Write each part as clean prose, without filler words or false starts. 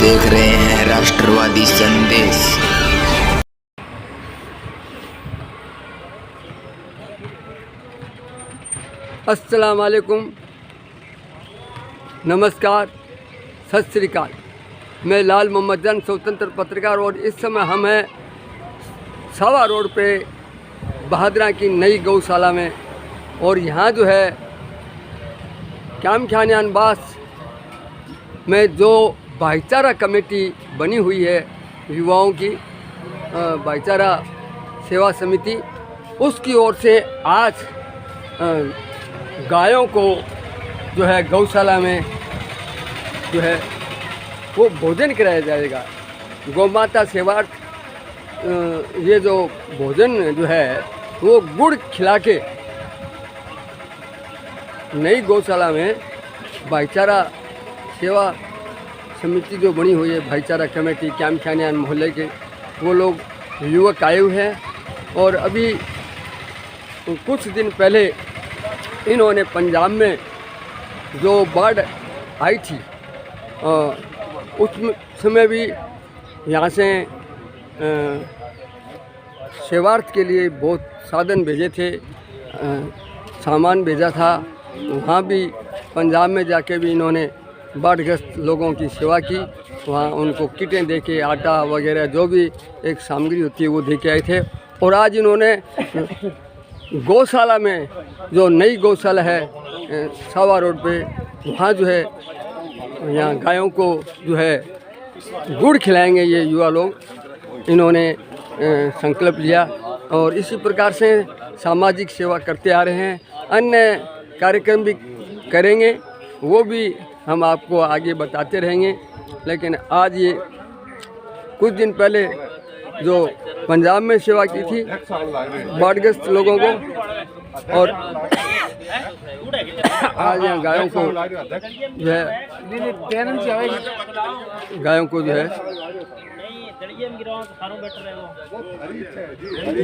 देख रहे हैं राष्ट्रवादी संदेश। अस्सलाम वालेकुम, नमस्कार, सत श्री अकाल। मैं लाल मोहम्मद जन, स्वतंत्र पत्रकार, और इस समय हम हैं सावा रोड पे बहादुरा की नई गौशाला में। और यहाँ जो है क्याम खानियान बास में जो भाईचारा कमेटी बनी हुई है युवाओं की, भाईचारा सेवा समिति, उसकी ओर से आज गायों को जो है गौशाला में जो है वो भोजन कराया जाएगा। गौ माता सेवार्थ ये जो भोजन जो है वो गुड़ खिला के नई गौशाला में भाईचारा सेवा समिति जो बनी हुई है, भाईचारा कमेटी क्याम खानियान मोहल्ले के वो लोग युवक आए हुए हैं। और अभी कुछ दिन पहले इन्होंने पंजाब में जो बाढ़ आई थी उस समय भी यहाँ से सेवार्थ के लिए बहुत साधन भेजे थे, सामान भेजा था। वहाँ भी पंजाब में जाके भी इन्होंने बाढ़ग्रस्त लोगों की सेवा की। वहाँ उनको किटें दे के, आटा वगैरह जो भी एक सामग्री होती है वो दे के आए थे। और आज इन्होंने गौशाला में जो नई गौशाला है सावा रोड पे, वहाँ जो है यहाँ गायों को जो है गुड़ खिलाएंगे ये युवा लोग। इन्होंने संकल्प लिया और इसी प्रकार से सामाजिक सेवा करते आ रहे हैं। अन्य कार्यक्रम भी करेंगे, वो भी हम आपको आगे बताते रहेंगे। लेकिन आज ये कुछ दिन पहले जो पंजाब में सेवा की थी बाढ़ग्रस्त लोगों को, और आज यहाँ गायों को जो है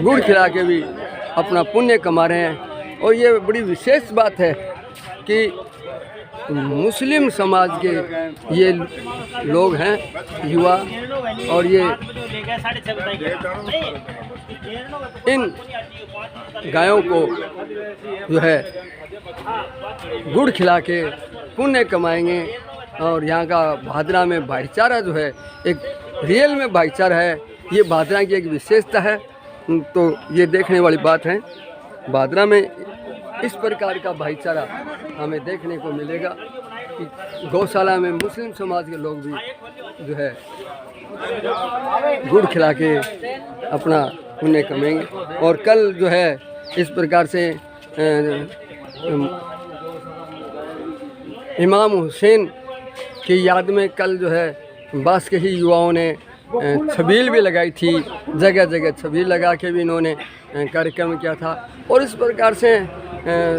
गुड़ खिला के भी अपना पुण्य कमा रहे हैं। और ये बड़ी विशेष बात है कि मुस्लिम समाज के ये लोग हैं युवा, और ये इन गायों को जो है गुड़ खिला के पुण्य कमाएंगे। और यहाँ का भादरा में भाईचारा जो है एक रियल में भाईचारा है, ये भादरा की एक विशेषता है। तो ये देखने वाली बात है, भादरा में इस प्रकार का भाईचारा हमें देखने को मिलेगा कि गौशाला में मुस्लिम समाज के लोग भी जो है गुड़ खिला के अपना पुण्य कमाएंगे। और कल जो है इस प्रकार से इमाम हुसैन की याद में कल जो है बास के ही युवाओं ने छबील भी लगाई थी, जगह जगह छबील लगा के भी इन्होंने कार्यक्रम किया था। और इस प्रकार से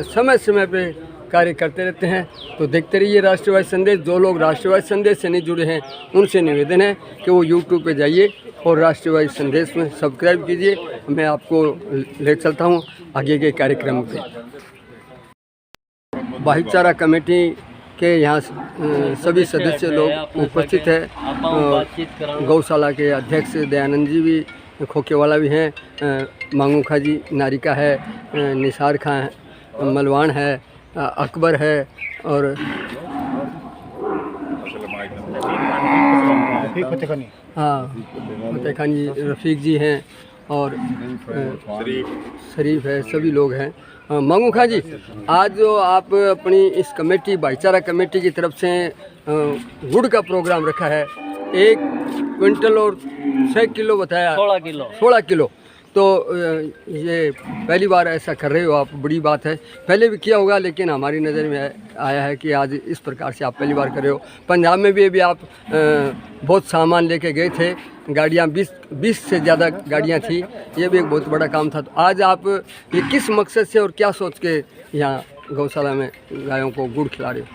समय समय पे कार्य करते रहते हैं। तो देखते रहिए राष्ट्रवादी संदेश। जो लोग राष्ट्रवादी संदेश से नहीं जुड़े हैं उनसे निवेदन है कि वो यूट्यूब पे जाइए और राष्ट्रवादी संदेश में सब्सक्राइब कीजिए। मैं आपको ले चलता हूँ आगे के कार्यक्रम पे। भाईचारा कमेटी के यहाँ सभी सदस्य लोग उपस्थित हैं। गौशाला के अध्यक्ष दयानंद जी भी खोकेवाला भी हैं, मांगूखा जी नारिका है, निसार खां मलवान है, अकबर है, और हाँ फतेह खान जी, रफ़ीक जी हैं, और शरीफ है, सभी लोग हैं। मांगूखा जी, आज जो आप अपनी इस कमेटी भाईचारा कमेटी की तरफ से गुड़ का प्रोग्राम रखा है, 1 क्विंटल और 6 किलो बताया, 16 किलो, तो ये पहली बार ऐसा कर रहे हो आप, बड़ी बात है। पहले भी किया होगा लेकिन हमारी नज़र में आया है कि आज इस प्रकार से आप पहली बार कर रहे हो। पंजाब में भी अभी आप बहुत सामान लेके गए थे, गाड़ियाँ 20 से ज़्यादा गाड़ियाँ थी, ये भी एक बहुत बड़ा काम था। तो आज आप ये किस मकसद से और क्या सोच के यहाँ गौशाला में गायों को गुड़ खिला रहे हो?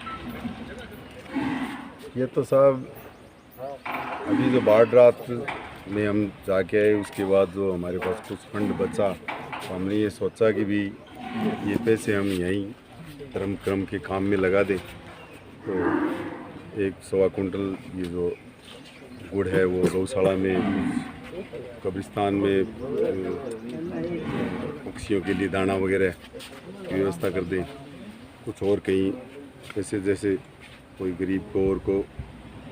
ये तो साहब अभी जो बाढ़ रात में हम जाके आए, उसके बाद जो हमारे पास कुछ फंड बचा तो हमने ये सोचा कि भी ये पैसे हम यहीं धर्म क्रम के काम में लगा दें। तो 1 सवा कुंटल ये जो गुड़ है वो गौशाला में, कब्रिस्तान में पक्षियों के लिए दाना वगैरह की व्यवस्था कर दें। कुछ और कहीं ऐसे जैसे कोई गरीब को और को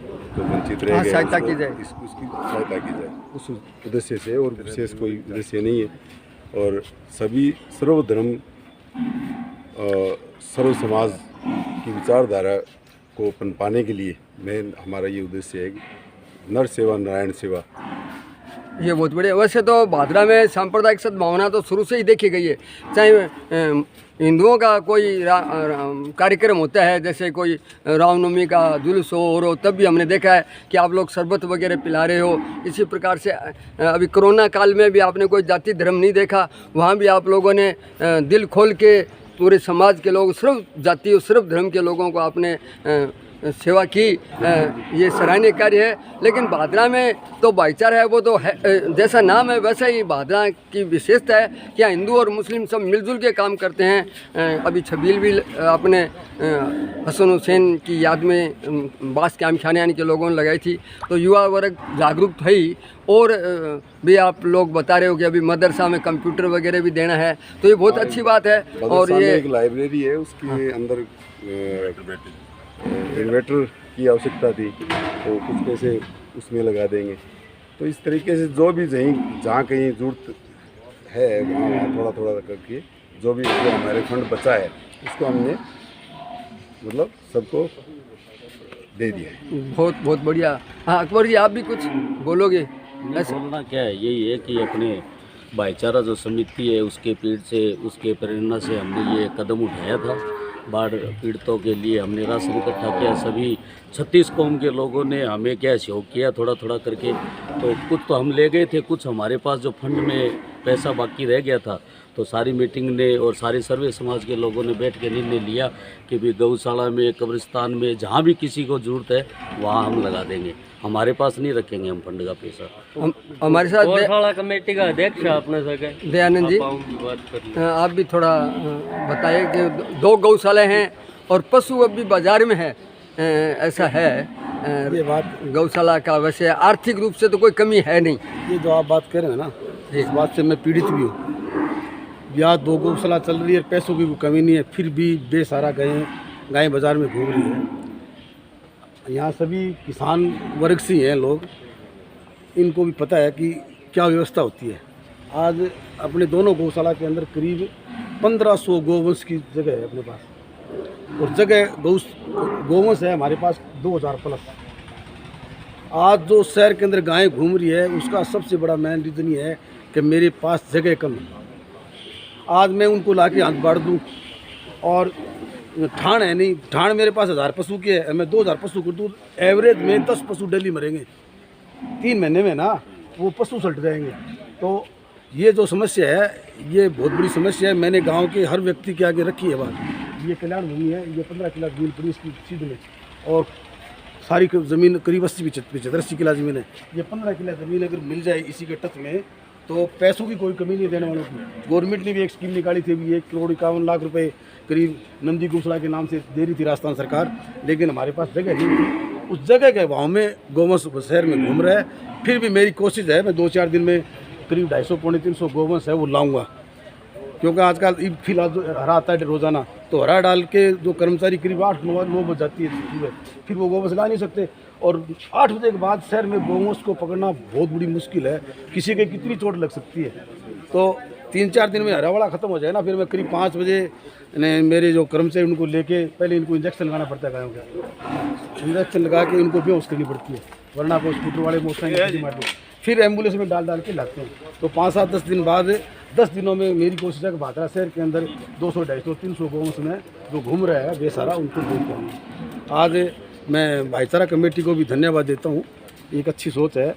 जो वंचित रह गए सहायता की जाए, उसकी सहायता की जाए उस उद्देश्य से, और विशेष कोई उद्देश्य नहीं है। और सभी सर्वधर्म सर्व समाज की विचारधारा को पनपाने के लिए हमारा ये उद्देश्य है कि नर सेवा नारायण सेवा। ये बहुत बढ़िया। वैसे तो भादरा में सांप्रदायिक सद्भावना तो शुरू से ही देखी गई है, चाहे हिंदुओं का कोई कार्यक्रम होता है, जैसे कोई रामनवमी का जुलूस हो तब भी हमने देखा है कि आप लोग शरबत वगैरह पिला रहे हो। इसी प्रकार से अभी कोरोना काल में भी आपने कोई जाति धर्म नहीं देखा, वहाँ भी आप लोगों ने दिल खोल के पूरे समाज के लोग, सर्व जाति और सर्व धर्म के लोगों को आपने सेवा की। ये सराहनीय कार्य है। लेकिन भादरा में तो भाईचारा है, वो तो है, जैसा नाम है वैसा ही भादरा की विशेषता है कि यहाँ हिंदू और मुस्लिम सब मिलजुल के काम करते हैं। अभी छबील भी अपने हसन हुसैन की याद में बास के आमखाने के लोगों ने लगाई थी, तो युवा वर्ग जागरूक है ही। और भी आप लोग बता रहे हो कि अभी मदरसा में कंप्यूटर वगैरह भी देना है, तो ये बहुत अच्छी बात है। और ये एक लाइब्रेरी है, उसके अंदर इन्वर्टर की आवश्यकता थी, तो कुछ पैसे उसमें लगा देंगे। तो इस तरीके से जो भी जहाँ कहीं जरूरत है वहाँ थोड़ा थोड़ा करके जो भी जो हमारे फंड बचा है उसको हमने मतलब सबको दे दिया है। बहुत बहुत बढ़िया। हाँ अकबर जी, आप भी कुछ बोलोगे? बोलना क्या है, यही है कि अपने भाईचारा जो समिति है उसके पीठ से, उसके प्रेरणा से हमने ये कदम उठाया था। बाढ़ पीड़ितों के लिए हमने राशन इकट्ठा किया। सभी 36 कौम के लोगों ने हमें क्या सहयोग किया थोड़ा थोड़ा करके। तो कुछ तो हम ले गए थे, कुछ हमारे पास जो फंड में पैसा बाकी रह गया था, तो सारी मीटिंग ने और सारे सर्वे समाज के लोगों ने बैठ के निर्णय लिया कि भी गौशाला में, कब्रिस्तान में, जहाँ भी किसी को ज़रूरत है वहाँ हम लगा देंगे। हमारे पास नहीं रखेंगे हम फंड का पैसा। हमारे साथ गौशाला कमेटी का अध्यक्ष अपने सके दयानंद जी, आप भी थोड़ा बताइए कि 2 गौशाला हैं और पशु अब भी बाजार में है, ऐसा है ये बात? गौशाला का वैसे आर्थिक रूप से तो कोई कमी है नहीं। ये जो आप बात कर रहे हैं ना, इस बात से मैं पीड़ित भी हूँ। यहाँ 2 गौशाला चल रही है, पैसों की कोई कमी नहीं है, फिर भी बेसहारा गाय बाजार में घूम रही है। यहाँ सभी किसान वर्ग से हैं लोग, इनको भी पता है कि क्या व्यवस्था होती है। आज अपने दोनों गौशाला के अंदर करीब 1500 गोवंश की जगह है अपने पास, और जगह गोवंश है हमारे पास 2000 प्लस। आज जो शहर के अंदर गायें घूम रही है उसका सबसे बड़ा मेन रीज़न ये है कि मेरे पास जगह कम है। आज मैं उनको ला के हाथ बाढ़ दूँ, और ठाण है नहीं, ठाण मेरे पास 1000 पशु की है, मैं 2000 पशु को दूँ, एवरेज में 10 पशु डेली मरेंगे 3 महीने में ना, वो पशु सल्ट जाएंगे। तो ये जो समस्या है ये बहुत बड़ी समस्या है। मैंने गांव के हर व्यक्ति के आगे रखी है बात। ये कल्याण भूमि है, ये 15 किला जमीन पड़ी इसकी सीध में, और सारी ज़मीन करीब 80-85 किला ज़मीन है। ये 15 किला ज़मीन अगर मिल जाए इसी के टच में, तो पैसों की कोई कमी नहीं देने वालों की। गवर्नमेंट ने भी एक स्कीम निकाली थी, भी 1,51,00,000 रुपए करीब नंदी गौशाला के नाम से दे रही थी राजस्थान सरकार, लेकिन हमारे पास जगह नहीं थी। उस जगह के भाव में गोवंश शहर में घूम रहा है। फिर भी मेरी कोशिश है, मैं 2-4 दिन में करीब 250-300 गोवंश है वो लाऊंगा, क्योंकि आजकल फिलहाल जो हरा आता है रोज़ाना, तो हरा डाल के जो कर्मचारी करीब 8-9 बज जाती है सुबह, फिर वो गोवंश ला नहीं सकते। और 8 बजे के बाद शहर में गोवंश को पकड़ना बहुत बड़ी मुश्किल है, किसी के कितनी चोट लग सकती है। तो 3-4 दिन में हरावाड़ा ख़त्म हो जाए ना, फिर मैं करीब 5 बजे मेरे जो कर्मचारी उनको लेके पहले इनको इंजेक्शन लगाना पड़ता है गायों का, इंजेक्शन लगा के इनको बेहोश करनी पड़ती है, वरना को स्कूटर वाले मोटरसाइकिल मारते हैं, फिर एम्बुलेंस में डाल के लाते हैं। तो 5-7-10 दिन बाद 10 दिनों में मेरी कोशिश है कि भादरा शहर के अंदर 200-250-300 गोवंश में जो घूम रहा है बेसहारा, उनको देख पाऊँगा। आज मैं भाईचारा कमेटी को भी धन्यवाद देता हूँ, एक अच्छी सोच है।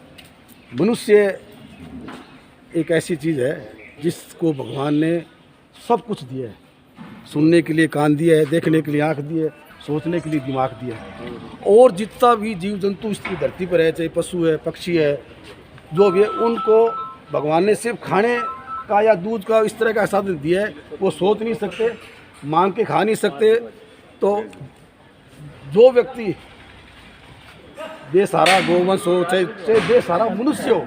मनुष्य एक ऐसी चीज़ है जिसको भगवान ने सब कुछ दिया है, सुनने के लिए कान दिया है, देखने के लिए आँख दी है, सोचने के लिए दिमाग दिया है। और जितना भी जीव जंतु इस धरती पर है, चाहे पशु है, पक्षी है, जो भी है, उनको भगवान ने सिर्फ खाने का या दूध का इस तरह का साधन दिया है। वो सोच नहीं सकते, मांग के खा नहीं सकते। तो जो व्यक्ति बेसहारा गोवंश हो, चाहे बेसहारा मनुष्य हो,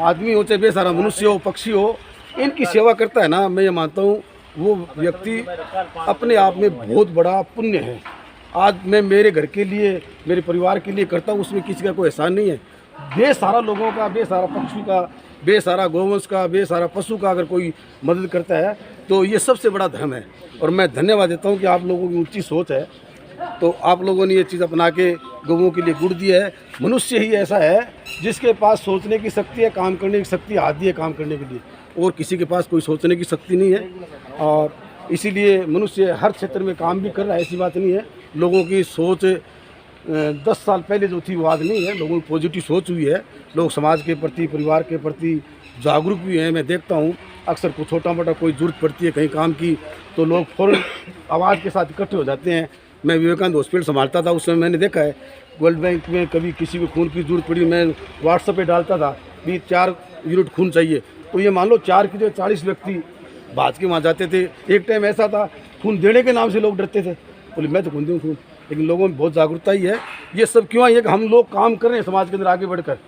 आदमी हो चाहे बेसहारा मनुष्य हो, पक्षी हो, इनकी सेवा करता है ना, मैं ये मानता हूँ वो व्यक्ति अपने आप में बहुत बड़ा पुण्य है। आज मैं मेरे घर के लिए, मेरे परिवार के लिए करता हूँ, उसमें किसी का कोई एहसान नहीं है। बेसहारा लोगों का, बेसहारा पक्षी का, बेसहारा गोवंश का, बेसहारा पशु का अगर कोई मदद करता है तो ये सबसे बड़ा धर्म है। और मैं धन्यवाद देता हूँ कि आप लोगों की ऊंची सोच है, तो आप लोगों ने ये चीज़ अपना के गौओं के लिए गुड़ दिया है। मनुष्य ही ऐसा है जिसके पास सोचने की शक्ति है, काम करने की शक्ति आदि है काम करने के लिए, और किसी के पास कोई सोचने की शक्ति नहीं है। और इसीलिए मनुष्य हर क्षेत्र में काम भी कर रहा है, ऐसी बात नहीं है। लोगों की सोच 10 साल पहले जो थी वो आज नहीं है, लोगों की पॉजिटिव सोच हुई है, लोग समाज के प्रति, परिवार के प्रति जागरूक भी हैं। मैं देखता हूँ अक्सर कुछ छोटा मोटा कोई ज़रूरत पड़ती है कहीं काम की तो लोग फ़ौरन आवाज़ के साथ इकट्ठे हो जाते हैं। मैं विवेकानंद हॉस्पिटल संभालता था, उस समय मैंने देखा है वर्ल्ड बैंक में कभी किसी को खून की ज़रूरत पड़ी, मैं व्हाट्सएप पे डालता था कि 4 यूनिट खून चाहिए, तो ये मान लो 4 की जगह 40 व्यक्ति भाज के वहाँ जाते थे। एक टाइम ऐसा था खून देने के नाम से लोग डरते थे, बोले मैं तो खून दूँ खून, लेकिन लोगों में बहुत जागरूकता ही है। ये सब क्यों आई है कि हम लोग काम कर रहे हैं समाज के अंदर आगे बढ़कर।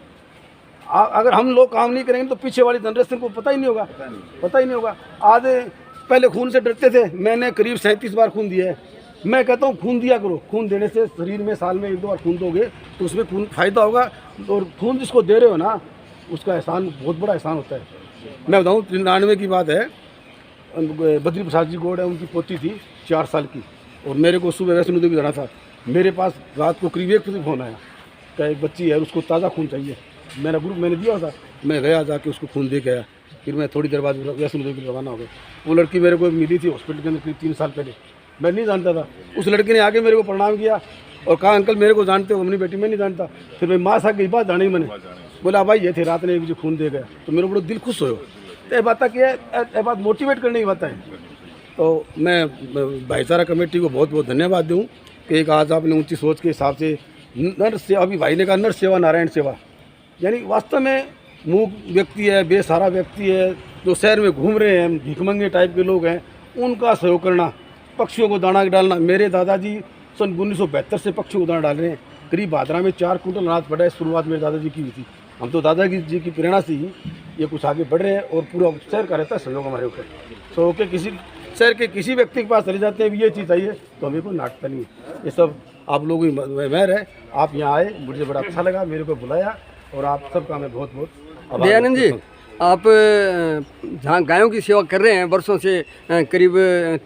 अगर हम लोग काम नहीं करेंगे तो पीछे वाली जनरेशन को पता ही नहीं होगा। आज पहले खून से डरते थे, मैंने करीब 37 बार खून दिया है। मैं कहता हूँ खून दिया करो, खून देने से शरीर में साल में 1-2 बार खून दोगे तो उसमें खून फ़ायदा होगा, और खून जिसको दे रहे हो ना उसका एहसान बहुत बड़ा एहसान होता है। मैं बताऊँ 93 की बात है, बद्री प्रसाद जी गौड़ है, उनकी पोती थी 4 साल की, और मेरे को सुबह वैष्णो देवी जाना था। मेरे पास रात को करीब 1 बजे फ़ोन आया कि एक बच्ची है उसको ताज़ा खून चाहिए। मेरा ग्रुप मैंने दिया था, मैं गया जाके उसको खून दे के आया। फिर मैं थोड़ी देर बाद वैष्णो देवी रवाना हो गया। वो लड़की मेरे को मिली थी हॉस्पिटल के अंदर करीब 3 साल पहले, मैं नहीं जानता था। उस लड़की ने आके मेरे को प्रणाम किया और कहा अंकल मेरे को जानते हो? अपनी बेटी मैं नहीं जानता। फिर मैं माँ सा गई बात जाने मैंने बोला भाई ये थे रात ने 1 बजे खून दे गया, तो मेरे बड़ा दिल खुश हो। तो ये बात क्या है, ये बात मोटिवेट करने की बात है। तो मैं भाईचारा कमेटी को बहुत बहुत धन्यवाद दूँ कि एक आज आपने ऊंची सोच के हिसाब से नर सेवा, अभी भाई ने कहा नर सेवा नारायण सेवा, यानी वास्तव में मूक व्यक्ति है, बेसहारा व्यक्ति है, जो शहर में घूम रहे हैं, भिखमंगे टाइप के लोग हैं, उनका सहयोग करना, पक्षियों को दाना डालना। मेरे दादाजी सन 1972 से पक्षियों को दाना डाल रहे हैं। करीब भादरा में 4 कुंटल अनाज पड़ा है, शुरुआत मेरे दादाजी की हुई थी। हम तो दादाजी जी की प्रेरणा से ही ये कुछ आगे बढ़ रहे हैं, और पूरा शहर का रहता है सहयोग हमारे ऊपर। सो के किसी शहर के किसी व्यक्ति के पास चले जाते हैं ये चीज़ चाहिए तो हमें कोई नाटता नहीं है। ये सब आप लोगों की मेहर है, आप यहाँ आए, मुझे बड़ा अच्छा लगा, मेरे को बुलाया, और आप सबका मैं बहुत बहुत दयानंद जी, आप जहाँ गायों की सेवा कर रहे हैं वर्षों से, करीब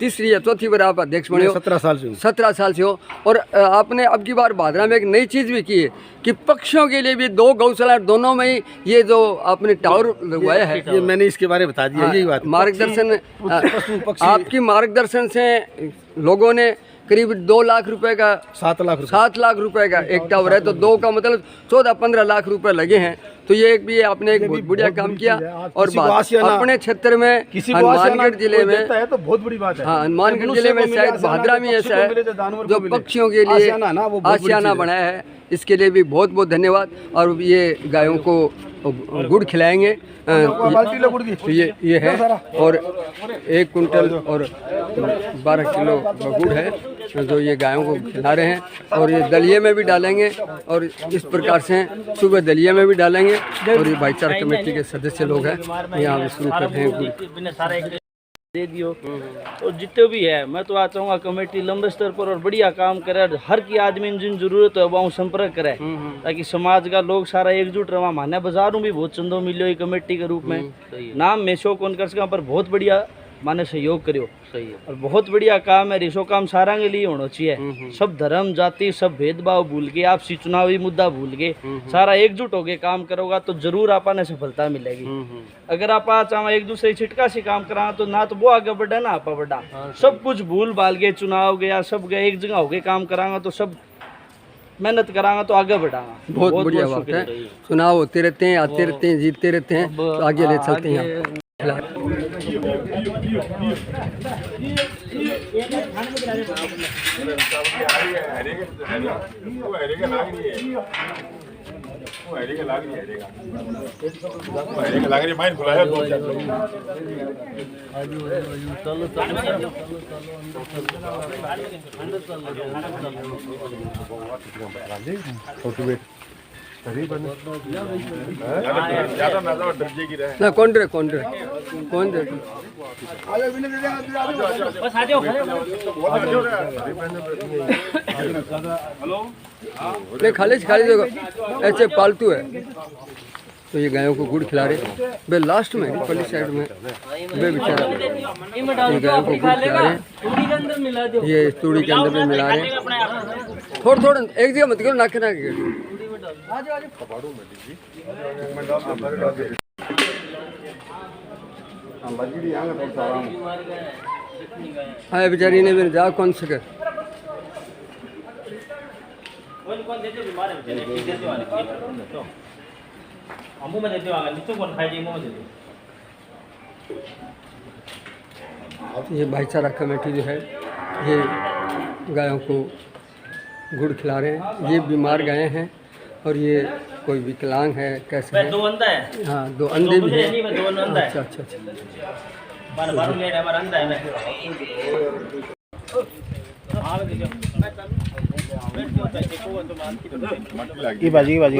3री या 4थी बार आप अध्यक्ष बने हो। 17 साल से 17 साल से हो, और आपने अब की बार भादरा में एक नई चीज़ भी की है कि पक्षियों के लिए भी 2 गौशाला, दोनों में ही ये जो आपने टावर लगवाया है, ये मैंने इसके बारे में बता दिया। यही बात मार्गदर्शन, आपकी मार्गदर्शन से लोगों ने करीब 2 लाख रुपए का, 7 लाख रुपए का एक टावर है, तो 2 का मतलब 14-15 लाख रुपए लगे हैं। तो ये एक भी आपने एक बहुत बढ़िया काम किया। और अपने क्षेत्र में हनुमानगढ़ जिले में है तो बहुत बड़ी बात है। हाँ, हनुमानगढ़ जिले में शायद भादरा में ऐसा है जो पक्षियों के लिए आशियाना बनाया है, इसके लिए भी बहुत बहुत धन्यवाद। और ये गायों को गुड़ खिलाएंगे, तो ये है, और 1 कुंटल और 12 किलो गुड़ है जो ये गायों को खिला रहे हैं, और ये दलिये में भी डालेंगे, और इस प्रकार से सुबह दलिये में भी डालेंगे। और ये भाईचारा कमेटी के सदस्य लोग हैं, यहाँ शुरू कर रहे हैं दे दियो। और जितने भी है मैं तो चाहूँगा कमेटी लंबे स्तर पर और बढ़िया काम करे, हर की आदमी जिन जरूरत है वो संपर्क करे, ताकि समाज का लोग सारा एकजुट रहा। माने बाजारों भी बहुत चंदो मिलो ये कमेटी के रूप में, नाम में शो कौन कर सका, पर बहुत बढ़िया माने सहयोग करियो। सही है, और बहुत बढ़िया काम है। रिशो काम सारा के लिए होना चाहिए। सब धर्म जाति सब भेदभाव भूल के, आपसी चुनावी मुद्दा भूल के सारा एकजुट होके काम करोगा तो जरूर आपने सफलता मिलेगी। अगर आप चाहे एक दूसरे छिटका से काम करा तो ना तो वो आगे बढ़ा ना आप बढ़ा। सब कुछ भूल भाल के चुनाव गया सब गए एक जगह होके काम करांगा तो सब मेहनत करांगा तो आगे बढ़ांगा। बहुत बढ़िया बात है। चुनाव होते रहते हैं, आते रहते हैं, जीतते रहते हैं, तो आगे ले चलते हैं। ना कौन रे कौन रे कौन रे नहीं खाली जगह ऐसे पालतू है। तो ये गायों को गुड़ खिला रहे वे लास्ट में पल्ली साइड में वे बेचारा ये गायों को गुड़ खिला रहे ये तूड़ी के अंदर में मिला रहे थोड़ा थोड़ा एक जगह मत करो नाके नाके हाँ बेचारी ने मेरे जा कौन सके ये भाईचारा कमेटी जो है ये गायों को गुड़ खिला रहे हैं। ये बीमार गायें हैं और ये कोई विकलांग है कैसे है? दो अंधा है। हाँ दो अंधे भी हैं। अच्छा अच्छा अच्छा की बाजी बाजी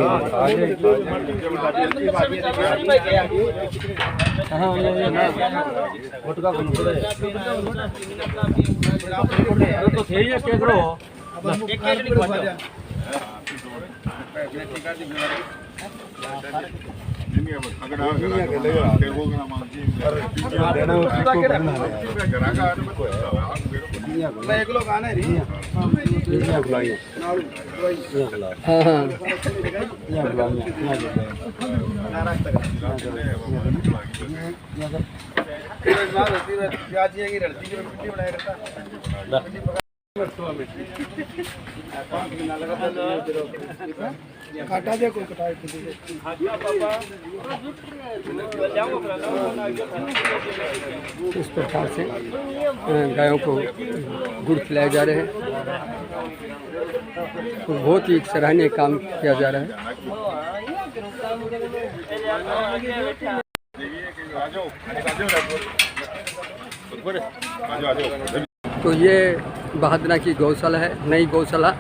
काटा दे कोई कटाई इस प्रकार से गायों को गुड़ खिलाए जा रहे हैं। तो बहुत ही सराहनीय काम किया जा रहा है। तो ये बहादुरा की गौशाला है, नई गौशाला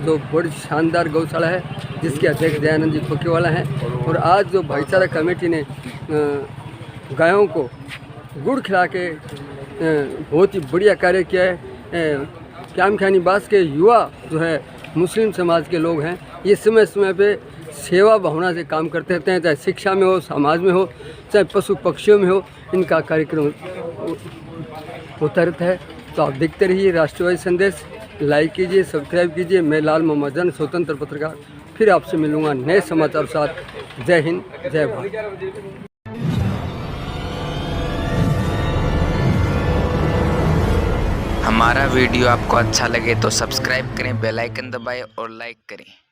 जो बड़ी शानदार गौशाला है जिसके अध्यक्ष दयानंद जी खोकेवाला हैं। और आज जो भाईचारा कमेटी ने गायों को गुड़ खिला के बहुत ही बढ़िया कार्य किया है। क्यामखानी बास के युवा जो है मुस्लिम समाज के लोग हैं, ये समय समय पे सेवा भावना से काम करते रहते हैं, चाहे शिक्षा में हो, समाज में हो, चाहे पशु पक्षियों में हो, इनका कार्यक्रम होता रहता है। तो आप देखते रहिए राष्ट्रवादी संदेश, लाइक कीजिए, सब्सक्राइब कीजिए। मैं लाल मोहम्मद जन, स्वतंत्र पत्रकार, फिर आपसे मिलूँगा नए समाचार साथ। जय हिंद, जय भारत। हमारा वीडियो आपको अच्छा लगे तो सब्सक्राइब करें, बेल आइकन दबाएं और लाइक करें।